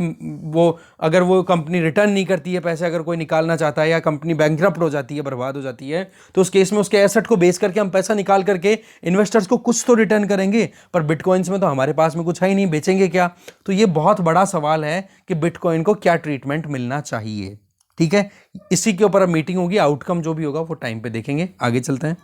अगर वो कंपनी रिटर्न नहीं करती है पैसे, अगर कोई निकालना चाहता है या कंपनी बैंकरप्ट हो जाती है, बर्बाद हो जाती है, तो उस केस में उसके एसेट को बेच करके हम पैसा निकाल करके इन्वेस्टर्स को कुछ तो रिटर्न करेंगे। पर बिटकॉइंस में तो हमारे पास में कुछ है ही नहीं, बेचेंगे क्या? तो ये बहुत बड़ा सवाल है कि बिटकॉइन को क्या ट्रीटमेंट मिलना चाहिए। ठीक है, इसी के ऊपर अब मीटिंग होगी, आउटकम जो भी होगा वो टाइम पे देखेंगे। आगे चलते हैं,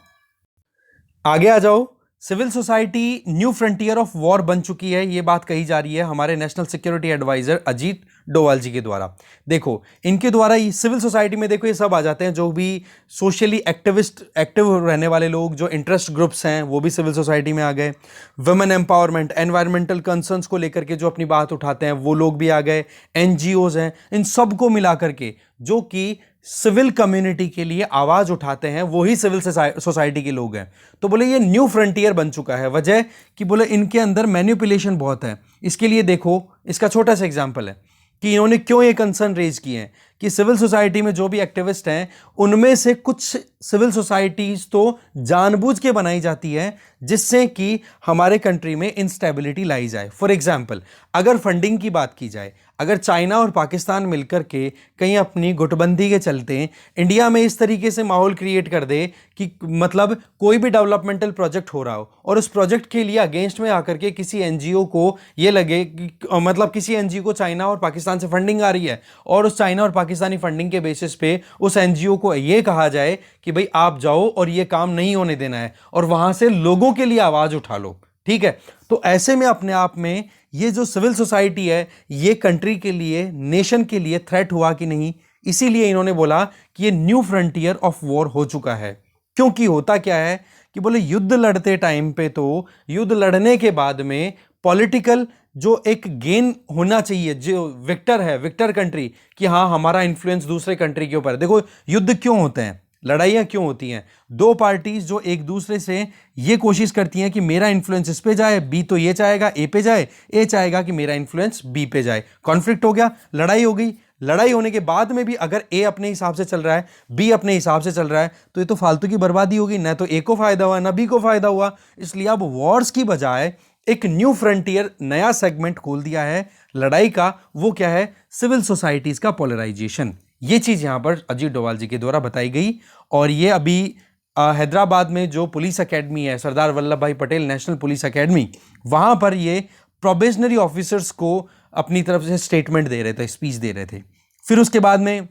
आगे आ जाओ। Civil society new frontier of war बन चुकी है, ये बात कही जा रही है हमारे national security adviser Ajit Doval ji के द्वारा। देखो, इनके द्वारा ये सिविल सोसाइटी में देखो ये सब आ जाते हैं, जो भी सोशली एक्टिव रहने वाले लोग, जो इंटरेस्ट ग्रुप्स हैं वो भी सिविल सोसाइटी में आ गए। वुमेन एम्पावरमेंट, एनवायरमेंटल कंसर्न्स को लेकर के जो अपनी बात उठाते हैं वो लोग भी आ गए। NGOs हैं, इन सबको मिला करके जो कि सिविल कम्युनिटी के लिए आवाज उठाते हैं वही सिविल सोसाइटी के लोग हैं। तो बोले ये न्यू फ्रंटियर बन चुका है। वजह कि बोले इनके अंदर मैनिपुलेशन बहुत है। इसके लिए देखो, इसका छोटा सा एग्जांपल है कि इन्होंने क्यों ये कंसर्न रेज किए हैं कि सिविल सोसाइटी में जो भी एक्टिविस्ट हैं उनमें से कुछ सिविल सोसाइटीज तो जानबूझ के बनाई जाती है जिससे कि हमारे कंट्री में इंस्टेबिलिटी लाई जाए। फॉर एग्जांपल, अगर फंडिंग की बात की जाए, अगर चाइना और पाकिस्तान मिलकर के कहीं अपनी गुटबंदी के चलते इंडिया में इस तरीके से माहौल क्रिएट कर दे कि मतलब कोई भी डेवलपमेंटल प्रोजेक्ट हो रहा हो और उस प्रोजेक्ट के लिए अगेंस्ट में आकर के किसी एनजीओ को ये लगे कि मतलब किसी एनजीओ को चाइना और पाकिस्तान से फंडिंग आ रही है और उस चाइना और पाकिस्तानी फंडिंग के बेसिस पे उस एनजीओ को ये कहा जाए कि भाई आप जाओ और ये काम नहीं होने देना है और वहां से लोगों के लिए आवाज उठा लो, ठीक है। तो ऐसे में अपने आप में ये जो सिविल सोसाइटी है ये कंट्री के लिए, नेशन के लिए थ्रेट हुआ कि नहीं। इसीलिए इन्होंने बोला कि ये न्यू फ्रंटियर ऑफ वॉर हो चुका है। क्योंकि होता क्या है कि बोले युद्ध लड़ते टाइम पे तो युद्ध लड़ने के बाद में पॉलिटिकल जो एक गेन होना चाहिए, जो विक्टर है, विक्टर कंट्री, कि हाँ हमारा इन्फ्लुएंस दूसरे कंट्री के ऊपर। देखो युद्ध क्यों होते हैं, लड़ाइयाँ क्यों होती हैं? दो पार्टीज जो एक दूसरे से ये कोशिश करती हैं कि मेरा इन्फ्लुएंस इस पे जाए, बी तो ये चाहेगा ए पे जाए, ए चाहेगा कि मेरा इन्फ्लुएंस बी पे जाए। कॉन्फ्लिक्ट हो गया, लड़ाई हो गई। लड़ाई होने के बाद में भी अगर ए अपने हिसाब से चल रहा है, बी अपने हिसाब से चल रहा है, तो ये तो फालतू की बर्बादी होगी। ना तो ए को फायदा हुआ ना बी को फायदा हुआ। इसलिए अब वॉर्स की बजाय एक न्यू फ्रंटियर, नया सेगमेंट खोल दिया है लड़ाई का। वो क्या है? सिविल सोसाइटीज का पोलराइजेशन। ये चीज यहां पर अजीत डोभाल जी के द्वारा बताई गई। और ये अभी हैदराबाद में जो पुलिस एकेडमी है, सरदार वल्लभ भाई पटेल नेशनल पुलिस एकेडमी, वहां पर ये प्रोबेशनरी ऑफिसर्स को अपनी तरफ से स्टेटमेंट दे रहे थे, स्पीच दे रहे थे। फिर उसके बाद में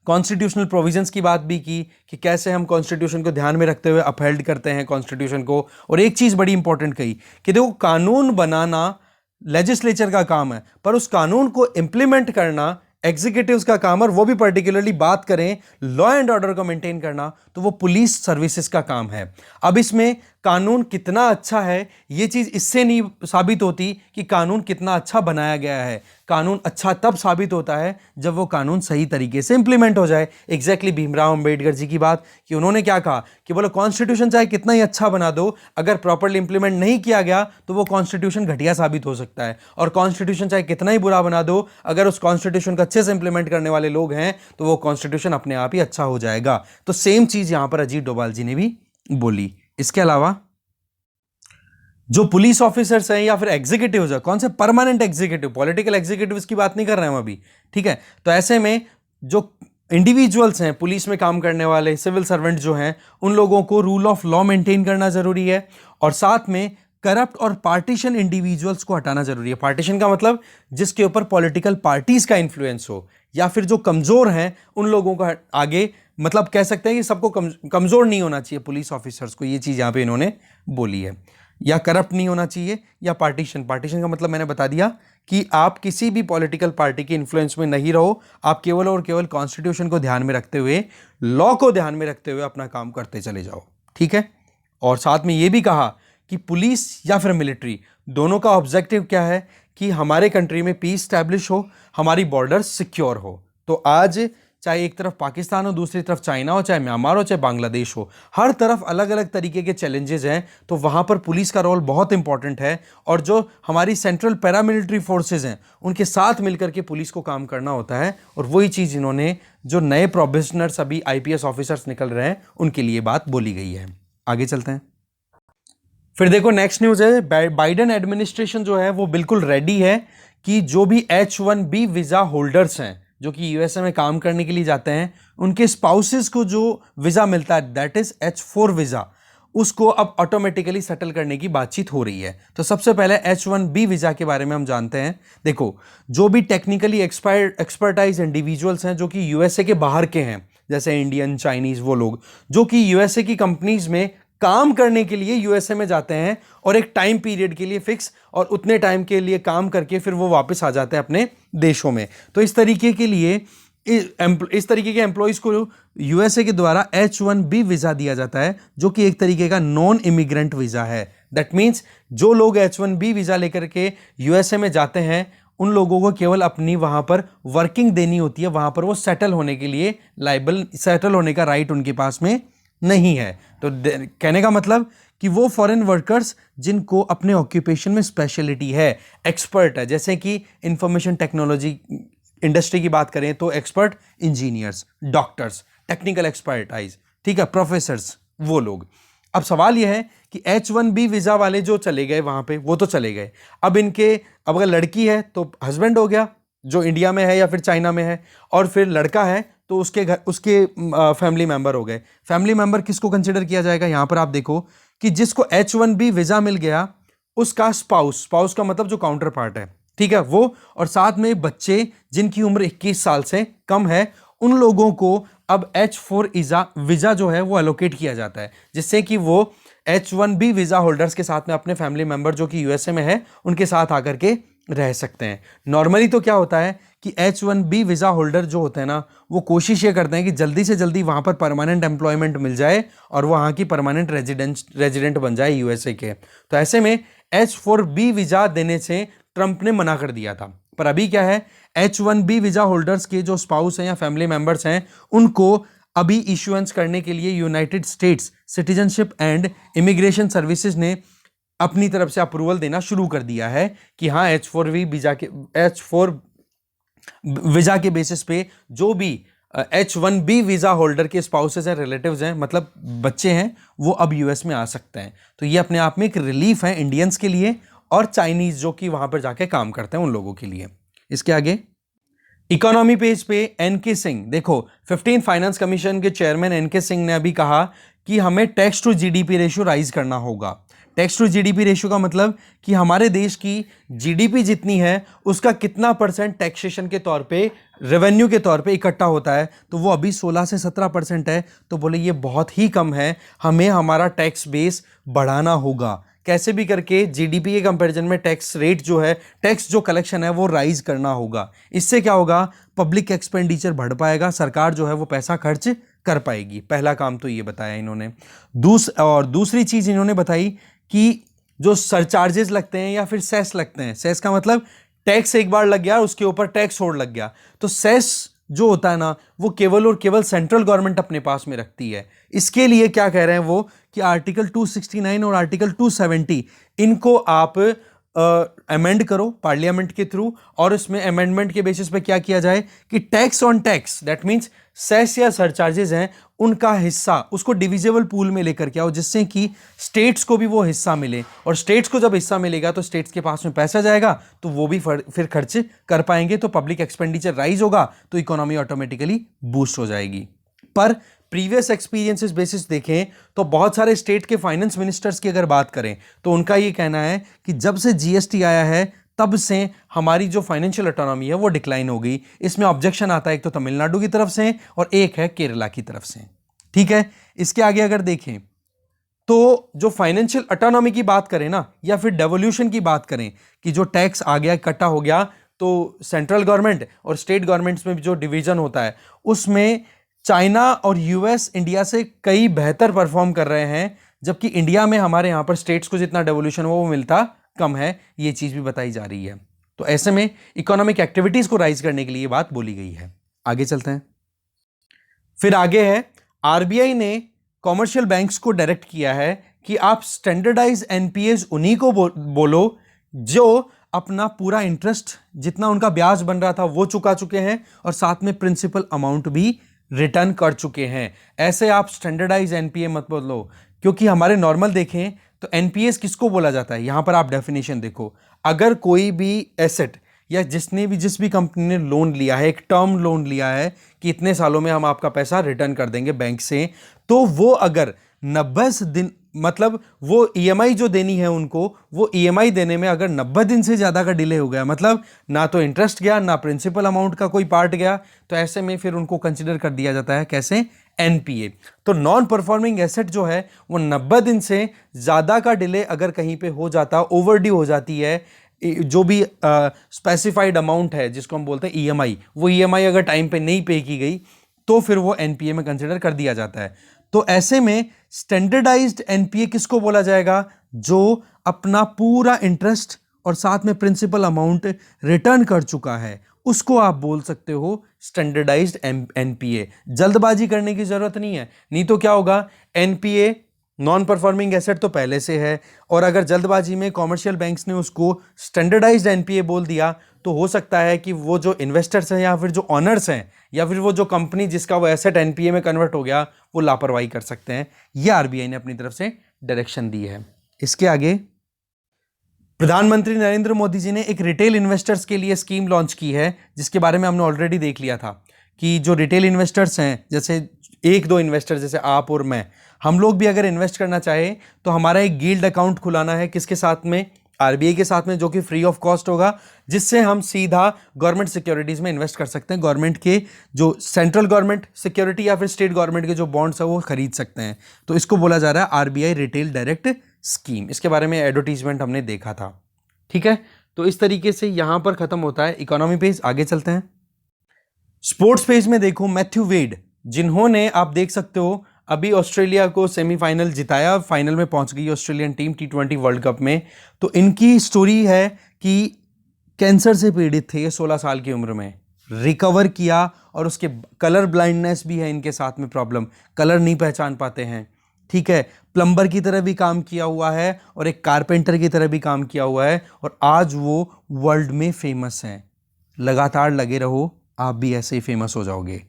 कॉन्स्टिट्यूशनल प्रोविजंस की बात भी की कि कैसे हम कॉन्स्टिट्यूशन को ध्यान में रखते हुए अपहेल्ड करते हैं कॉन्स्टिट्यूशन को। और एक चीज बड़ी इंपॉर्टेंट कही कि देखो कानून बनाना लेजिस्लेचर का काम है, पर उस कानून को इंप्लीमेंट करना एग्जीक्यूटिव्स का काम है। और वो भी पर्टिकुलरली बात करें लॉ एंड ऑर्डर को मेंटेन करना, तो वो पुलिस सर्विसेज का काम है। अब इसमें कानून कितना अच्छा है ये चीज इससे नहीं साबित होती कि कानून कितना अच्छा बनाया गया है। कानून अच्छा तब साबित होता है जब वो कानून सही तरीके से इंप्लीमेंट हो जाए। एग्जैक्टली भीमराव अंबेडकर जी की बात कि उन्होंने क्या कहा कि बोलो कॉन्स्टिट्यूशन चाहे कितना ही अच्छा बना दो, अगर प्रॉपरली इंप्लीमेंट नहीं किया गया तो वो कॉन्स्टिट्यूशन घटिया साबित हो सकता है। और कॉन्स्टिट्यूशन चाहे कितना ही बुरा बना दो, अगर उस कॉन्स्टिट्यूशन को अच्छे से इंप्लीमेंट करने वाले लोग हैं तो वो कॉन्स्टिट्यूशन अपने आप ही अच्छा हो जाएगा। तो सेम चीज यहां पर अजीत डोभाल जी ने भी बोली। इसके अलावा जो पुलिस ऑफिसर्स हैं या फिर एग्जीक्यूटिव्स हैं, कौन से परमानेंट एग्जीक्यूटिव, पॉलिटिकल एग्जीक्यूटिव्स की बात नहीं कर रहे हैं हम अभी, ठीक है। तो ऐसे में जो इंडिविजुअल्स हैं, पुलिस में काम करने वाले सिविल सर्वेंट जो हैं, उन लोगों को रूल ऑफ लॉ मेंटेन करना जरूरी है। और साथ में करप्ट और पार्टीशन इंडिविजुअल्स को हटाना जरूरी है। पार्टीशन का मतलब जिसके ऊपर पॉलिटिकल पार्टीज का इंफ्लुएंस हो, या फिर जो कमजोर हैं उन लोगों को आगे, मतलब कह सकते हैं कि सबको कमजोर नहीं होना चाहिए पुलिस ऑफिसर्स को। ये चीज यहां पे इन्होंने बोली है। या करप्ट नहीं होना चाहिए, या पार्टीशन का मतलब मैंने बता दिया कि आप किसी भी पॉलिटिकल पार्टी के इन्फ्लुएंस में नहीं रहो। आप केवल और केवल कॉन्स्टिट्यूशन को ध्यान में रखते हुए, लॉ को ध्यान में रखते हुए अपना काम करते चले जाओ, ठीक है। और साथ में यह भी कहा कि पुलिस या फिर मिलिट्री दोनों का ऑब्जेक्टिव क्या है कि हमारे कंट्री में पीस स्टैब्लिश हो, हमारी बॉर्डर सिक्योर हो। तो आज चाहे एक तरफ पाकिस्तान हो, दूसरी तरफ चाइना हो, चाहे म्यांमार हो, चाहे बांग्लादेश हो, हर तरफ अलग अलग तरीके के चैलेंजेस हैं। तो वहां पर पुलिस का रोल बहुत इंपॉर्टेंट है। और जो हमारी सेंट्रल पैरामिलिट्री फोर्सेज हैं उनके साथ मिलकर के पुलिस को काम करना होता है। और वही चीज इन्होंने, जो नए प्रोबेशनर्स अभी आईपीएस ऑफिसर्स निकल रहे हैं उनके लिए बात बोली गई है। आगे चलते हैं। फिर देखो नेक्स्ट न्यूज है, बाइडेन एडमिनिस्ट्रेशन जो है वो बिल्कुल रेडी है कि जो भी H1B वीजा होल्डर्स हैं जो कि यूएसए में काम करने के लिए जाते हैं, उनके स्पाउसेस को जो वीजा मिलता है दैट इज H4 वीजा, उसको अब ऑटोमेटिकली सेटल करने की बातचीत हो रही है। तो सबसे पहले H1B वीजा के बारे में हम जानते हैं। देखो जो भी टेक्निकली एक्सपर्टाइज इंडिविजुअल्स हैं जो कि यूएसए के बाहर के हैं, जैसे इंडियन, चाइनीज, वो लोग जो कि यूएसए की कंपनीज में काम करने के लिए यूएसए में जाते हैं और एक टाइम पीरियड के लिए फिक्स, और उतने टाइम के लिए काम करके फिर वो वापस आ जाते हैं अपने देशों में। तो इस तरीके के लिए इस तरीके के एम्प्लॉइज को यूएसए के द्वारा H1B वीजा दिया जाता है, जो कि एक तरीके का नॉन इमिग्रेंट वीजा है। दैट मीन्स जो लोग H1B वीजा लेकर के यूएसए में जाते हैं उन लोगों को केवल अपनी वहां पर वर्किंग देनी होती है, वहां पर वो सेटल होने के लिए लाइबल, सेटल होने का राइट उनके पास में नहीं है। तो कहने का मतलब कि वो फॉरेन वर्कर्स जिनको अपने ऑक्यूपेशन में स्पेशलिटी है, एक्सपर्ट है, जैसे कि इंफॉर्मेशन टेक्नोलॉजी इंडस्ट्री की बात करें तो expert engineers, doctors, technical expertise, ठीक है, प्रोफेसर्स, वो लोग। अब सवाल यह है कि H1B वीजा वाले जो चले गए वहां पे, वो तो चले गए। अब अगर लड़की है तो हस्बैंड हो गया जो इंडिया में है या फिर चाइना में है, और फिर लड़का है तो उसके फैमिली मेंबर हो गए। फैमिली मेंबर किसको कंसिडर किया जाएगा? यहां पर आप देखो कि जिसको H1B वीजा मिल गया उसका स्पाउस का मतलब जो काउंटर पार्ट है, ठीक है, वो, और साथ में बच्चे जिनकी उम्र 21 साल से कम है, उन लोगों को अब H4 वीजा जो है वो एलोकेट किया जाता है, जिससे कि वो H1B वीजा होल्डर्स के साथ में अपने फैमिली मेंबर जो कि यूएसए में है उनके साथ आकर के रह सकते हैं। नॉर्मली तो क्या होता है कि H1B वीजा होल्डर जो होते हैं ना, वो कोशिश ये करते हैं कि जल्दी से जल्दी वहां पर परमानेंट एम्प्लॉयमेंट मिल जाए और वो वहां की परमानेंट रेजिडेंट बन जाए यूएसए के। तो ऐसे में H4B वीजा देने से ट्रंप ने मना कर दिया था। पर अभी क्या है, H1B वीजा होल्डर्स के जो स्पाउस हैं या फैमिली मेंबर्स हैं, उनको अभी इश्यूएंस करने के लिए United states citizenship and immigration services ने अपनी तरफ से अप्रूवल देना शुरू कर दिया है कि हाँ, H4 वीजा के बेसिस पे जो भी H1B वीजा होल्डर के स्पाउसेस हैं, रिलेटिव्स हैं, मतलब बच्चे हैं, वो अब यूएस में आ सकते हैं। तो ये अपने आप में एक रिलीफ है इंडियंस के लिए और चाइनीज जो कि वहां पर जाके काम करते हैं उन लोगों के लिए। इसके आगे इकोनॉमी पेज पे एनके सिंह, देखो 15 फाइनेंस कमीशन के चेयरमैन एनके सिंह ने अभी कहा कि हमें tax to GDP ratio rise करना होगा। टैक्स टू जीडीपी रेशियो का मतलब कि हमारे देश की जीडीपी जितनी है उसका कितना परसेंट टैक्सेशन के तौर पे, रेवेन्यू के तौर पे इकट्ठा होता है, तो वो अभी 16 से 17% है। तो बोले ये बहुत ही कम है, हमें हमारा टैक्स बेस बढ़ाना होगा, कैसे भी करके जीडीपी के कंपैरिजन में टैक्स रेट जो है, टैक्स जो कलेक्शन है वो राइज करना होगा। इससे क्या होगा, पब्लिक एक्सपेंडिचर बढ़ पाएगा, सरकार जो है वो पैसा खर्च कर पाएगी। पहला काम तो ये बताया इन्होंने। दूसरी चीज इन्होंने बताई कि जो सरचार्जेस लगते हैं या फिर सेस लगते हैं, सेस का मतलब टैक्स एक बार लग गया उसके ऊपर टैक्स और लग गया, तो सेस जो होता है ना वो केवल और केवल सेंट्रल गवर्नमेंट अपने पास में रखती है। इसके लिए क्या कह रहे हैं वो कि आर्टिकल 269 और आर्टिकल 270 इनको आप अमेंड करो पार्लियामेंट के थ्रू, और इसमें अमेंडमेंट के बेसिस पे क्या किया जाए कि tax on tax, that means cess या सरचार्जेस हैं उनका हिस्सा उसको डिविजिबल पूल में लेकर के आओ, जिससे कि स्टेट्स को भी वो हिस्सा मिले, और स्टेट्स को जब हिस्सा मिलेगा तो स्टेट्स के पास में पैसा जाएगा तो वो भी फिर खर्च कर पाएंगे, तो पब्लिक एक्सपेंडिचर राइज होगा तो इकोनॉमी ऑटोमेटिकली बूस्ट हो जाएगी। पर प्रीवियस एक्सपीरियंसेस बेसिस देखें तो बहुत सारे स्टेट के फाइनेंस मिनिस्टर्स की अगर बात करें तो उनका ये कहना है कि जब से जीएसटी आया है तब से हमारी जो फाइनेंशियल ऑटोनॉमी है वो डिक्लाइन हो गई। इसमें ऑब्जेक्शन आता है एक तो तमिलनाडु की तरफ से और एक है केरला की तरफ से, ठीक है। इसके आगे अगर देखें तो जो फाइनेंशियल ऑटोनॉमी की बात करें ना, या फिर डेवोल्यूशन की बात करें कि जो टैक्स आ गया इकट्ठा हो गया, तो सेंट्रल गवर्नमेंट और स्टेट गवर्नमेंट्स में जो डिवीजन होता है उसमें चाइना और यूएस इंडिया से कई बेहतर परफॉर्म कर रहे हैं, जबकि इंडिया में हमारे यहाँ पर स्टेट्स को जितना डेवोल्यूशन वो मिलता कम है, ये चीज भी बताई जा रही है। तो ऐसे में इकोनॉमिक एक्टिविटीज को राइज करने के लिए बात बोली गई है। आगे चलते हैं। फिर आगे है आरबीआई ने कॉमर्शियल बैंक्स को डायरेक्ट किया है कि आप स्टैंडर्डाइज एनपीएस उन्हीं को बोलो जो अपना पूरा इंटरेस्ट जितना उनका ब्याज बन रहा था वो चुका चुके हैं और साथ में प्रिंसिपल अमाउंट भी रिटर्न कर चुके हैं। ऐसे आप स्टैंडर्डाइज एनपीए मत बोलो, क्योंकि हमारे नॉर्मल देखें तो एनपीएस किसको बोला जाता है, यहां पर आप डेफिनेशन देखो, अगर कोई भी एसेट या जिस भी कंपनी ने लोन लिया है, एक टर्म लोन लिया है कि इतने सालों में हम आपका पैसा रिटर्न कर देंगे बैंक से, तो वो अगर 90 दिन, मतलब वो ईएमआई जो देनी है उनको, वो ईएमआई देने में अगर 90 दिन से ज़्यादा का डिले हो गया, मतलब ना तो इंटरेस्ट गया ना प्रिंसिपल अमाउंट का कोई पार्ट गया, तो ऐसे में फिर उनको कंसिडर कर दिया जाता है कैसे, एनपीए। तो नॉन परफॉर्मिंग एसेट जो है वो 90 दिन से ज़्यादा का डिले अगर कहीं पे हो जाता, ओवरड्यू हो जाती है, जो भी स्पेसिफाइड अमाउंट है जिसको हम बोलते हैं ईएमआई, वो ईएमआई अगर टाइम पे नहीं पे की गई तो फिर वो एनपीए में कंसिडर कर दिया जाता है। तो ऐसे में स्टैंडर्डाइज्ड एनपीए किसको बोला जाएगा, जो अपना पूरा इंटरेस्ट और साथ में प्रिंसिपल अमाउंट रिटर्न कर चुका है, उसको आप बोल सकते हो स्टैंडर्डाइज्ड एनपीए। जल्दबाजी करने की जरूरत नहीं है, नहीं तो क्या होगा, एनपीए नॉन परफॉर्मिंग एसेट तो पहले से है, और अगर जल्दबाजी में कॉमर्शियल बैंक्स ने उसको स्टैंडर्डाइज्ड एनपीए बोल दिया तो हो सकता है कि वो जो इन्वेस्टर्स हैं या फिर जो ऑनर्स हैं या फिर वो जो कंपनी जिसका वो एसेट एनपीए में कन्वर्ट हो गया वो लापरवाही कर सकते हैं। ये आरबीआई ने अपनी तरफ से डायरेक्शन दी है। इसके आगे प्रधानमंत्री नरेंद्र मोदी जी ने एक रिटेल इन्वेस्टर्स के लिए स्कीम लॉन्च की है, जिसके बारे में हमने ऑलरेडी देख लिया था कि जो रिटेल इन्वेस्टर्स हैं, जैसे एक दो इन्वेस्टर जैसे आप और मैं, हम लोग भी अगर इन्वेस्ट करना चाहे तो हमारा एक गिल्ड अकाउंट खुलाना है, किसके साथ में, आरबीआई के साथ में, जो कि फ्री ऑफ कॉस्ट होगा, जिससे हम सीधा गवर्नमेंट सिक्योरिटीज में इन्वेस्ट कर सकते हैं। गवर्नमेंट के जो सेंट्रल गवर्नमेंट सिक्योरिटी या फिर स्टेट गवर्नमेंट के जो बॉन्ड्स है वो खरीद सकते हैं। तो इसको बोला जा रहा है आरबीआई रिटेल डायरेक्ट स्कीम। इसके बारे में एडवर्टीजमेंट हमने देखा था। ठीक है, तो इस तरीके से यहां पर खत्म होता है इकोनॉमी पेज। आगे चलते हैं स्पोर्ट्स पेज में। देखो मैथ्यू वेड, जिन्होंने आप देख सकते हो अभी ऑस्ट्रेलिया को सेमीफाइनल जिताया, फाइनल में पहुंच गई Australian team T20 world cup में। तो इनकी स्टोरी है कि कैंसर से पीड़ित थे ये 16 साल की उम्र में, रिकवर किया, और उसके कलर ब्लाइंडनेस भी है इनके साथ में प्रॉब्लम, कलर नहीं पहचान पाते हैं। ठीक है, प्लम्बर की तरह भी काम किया हुआ है और एक कारपेंटर की तरह भी काम किया हुआ है, और आज वो वर्ल्ड में फेमस हैं। लगातार लगे रहो, आप भी ऐसे ही फेमस हो जाओगे।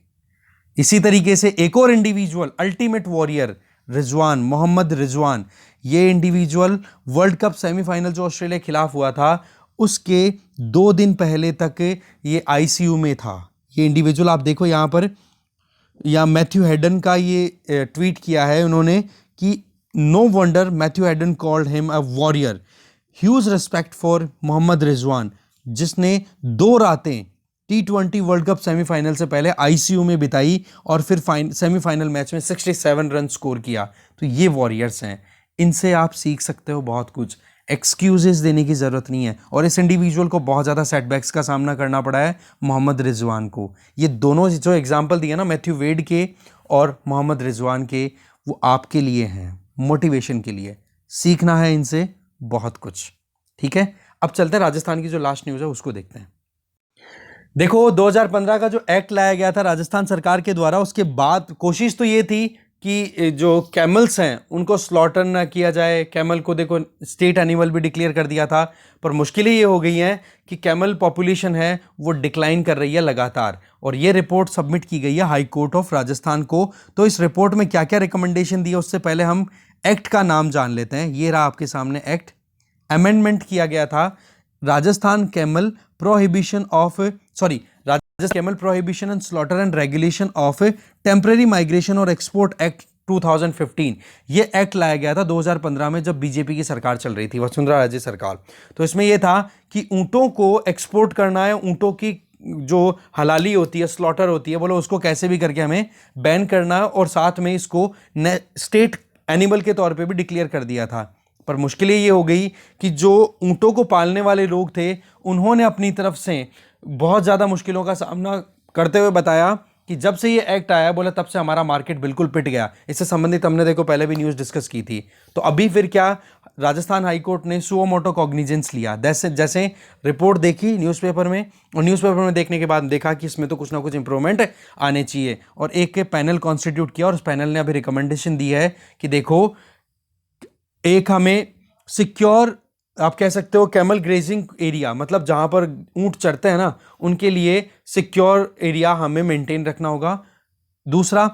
इसी तरीके से एक और individual ultimate warrior Rizwan, Mohammad Rizwan, ये इंडिविजुअल वर्ल्ड कप सेमीफाइनल जो ऑस्ट्रेलिया के खिलाफ हुआ था उसके 2 दिन पहले तक ये आईसीयू में था। ये इंडिविजुअल आप देखो यहाँ पर, या मैथ्यू हेडन का ये ट्वीट किया है उन्होंने कि no wonder Matthew Hayden called him a warrior, huge respect for Mohammad Rizwan, जिसने 2 रातें T20 वर्ल्ड कप सेमीफाइनल से पहले आईसीयू में बिताई और फिर सेमीफाइनल मैच में 67 रन स्कोर किया। तो ये वॉरियर्स हैं, इनसे आप सीख सकते हो बहुत कुछ, एक्सक्यूजेस देने की ज़रूरत नहीं है। और इस इंडिविजुअल को बहुत ज़्यादा सेटबैक्स का सामना करना पड़ा है, मोहम्मद रिजवान को। ये दोनों जो एग्जाम्पल दिए ना मैथ्यू वेड के और मोहम्मद रिजवान के, वो आपके लिए हैं, मोटिवेशन के लिए। सीखना है इनसे बहुत कुछ। ठीक है, अब चलते हैं राजस्थान की जो लास्ट न्यूज़ है उसको देखते हैं। देखो 2015 का जो एक्ट लाया गया था राजस्थान सरकार के द्वारा, उसके बाद कोशिश तो ये थी कि जो कैमल्स हैं उनको स्लॉटर ना किया जाए। कैमल को देखो स्टेट एनिमल भी डिक्लेयर कर दिया था, पर मुश्किलें ये हो गई हैं कि कैमल पॉपुलेशन है वो डिक्लाइन कर रही है लगातार, और ये रिपोर्ट सबमिट की गई है हाई कोर्ट ऑफ राजस्थान को। तो इस रिपोर्ट में क्या क्या रिकमेंडेशन दी है उससे पहले हम एक्ट का नाम जान लेते हैं। ये रहा आपके सामने एक्ट। अमेंडमेंट किया गया था Rajasthan camel prohibition and slaughter and regulation of temporary migration और एक्सपोर्ट एक्ट 2015। ये एक्ट लाया गया था 2015 में जब बीजेपी की सरकार चल रही थी, वसुंधरा राजे सरकार। तो इसमें यह था कि ऊंटों को एक्सपोर्ट करना है, ऊंटों की जो हलाली होती है, स्लॉटर होती है, बोलो उसको कैसे भी करके हमें बैन करना है, और साथ में इसको स्टेट एनिमल के तौर पे भी डिक्लेयर कर दिया था। पर मुश्किल ये हो गई कि जो ऊंटों को पालने वाले लोग थे उन्होंने अपनी तरफ से बहुत ज़्यादा मुश्किलों का सामना करते हुए बताया कि जब से ये एक्ट आया, बोला तब से हमारा मार्केट बिल्कुल पिट गया। इससे संबंधित हमने देखो पहले भी न्यूज़ डिस्कस की थी। तो अभी फिर क्या, राजस्थान हाईकोर्ट ने सुओ मोटो कॉग्निजेंस लिया। जैसे रिपोर्ट देखी न्यूज़पेपर में, और न्यूज़पेपर में देखने के बाद देखा कि इसमें तो कुछ ना कुछ इंप्रूवमेंट आने चाहिए, और एक के पैनल कॉन्स्टिट्यूट किया, और उस पैनल ने अभी रिकमेंडेशन दी है कि देखो एक हमें सिक्योर, आप कह सकते हो कैमल ग्रेजिंग एरिया, मतलब जहां पर ऊंट चरते हैं ना उनके लिए सिक्योर एरिया हमें मेंटेन रखना होगा। दूसरा,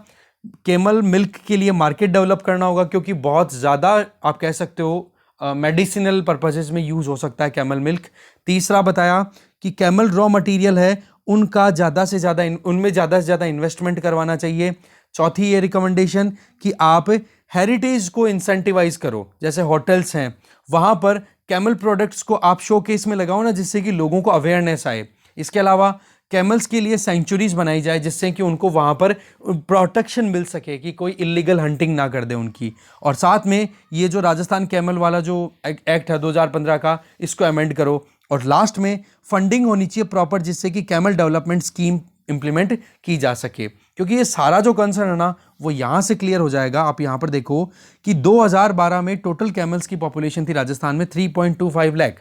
कैमल मिल्क के लिए मार्केट डेवलप करना होगा, क्योंकि बहुत ज़्यादा आप कह सकते हो मेडिसिनल पर्पसेस में यूज़ हो सकता है कैमल मिल्क। तीसरा बताया कि कैमल रॉ मटेरियल है उनका ज़्यादा से ज़्यादा इन्वेस्टमेंट करवाना चाहिए। चौथी ये रिकमेंडेशन कि आप हेरिटेज को इंसेंटिवाइज करो, जैसे होटल्स हैं वहाँ पर कैमल प्रोडक्ट्स को आप शोकेस में लगाओ ना, जिससे कि लोगों को अवेयरनेस आए। इसके अलावा कैमल्स के लिए सेंचुरीज बनाई जाए, जिससे कि उनको वहाँ पर प्रोटेक्शन मिल सके कि कोई इलीगल हंटिंग ना कर दे उनकी। और साथ में ये जो राजस्थान कैमल वाला जो एक्ट है 2015 का, इसको अमेंड करो। और लास्ट में फंडिंग होनी चाहिए प्रॉपर, जिससे कि कैमल डेवलपमेंट स्कीम इंप्लीमेंट की जा सके, क्योंकि ये सारा जो कंसर्न है ना वो यहाँ से क्लियर हो जाएगा। आप यहाँ पर देखो कि 2012 में टोटल कैमल्स की पॉपुलेशन थी राजस्थान में 3.25 लाख,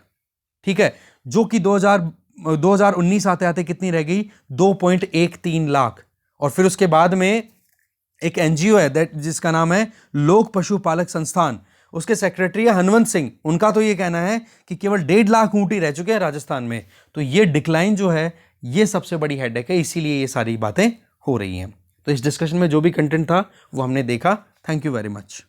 ठीक है, जो कि 2019 आते आते कितनी रह गई, 2.13 लाख। और फिर उसके बाद में एक एनजीओ है दैट जिसका नाम है लोक पशुपालक संस्थान, उसके सेक्रेटरी है हनवंत सिंह, उनका तो ये कहना है कि केवल 1.5 लाख ऊंट ही रह चुके हैं राजस्थान में। तो ये डिक्लाइन जो है ये सबसे बड़ी हेडेक है, इसीलिए ये सारी बातें हो रही हैं। तो इस डिस्कशन में जो भी कंटेंट था वो हमने देखा। Thank you very much.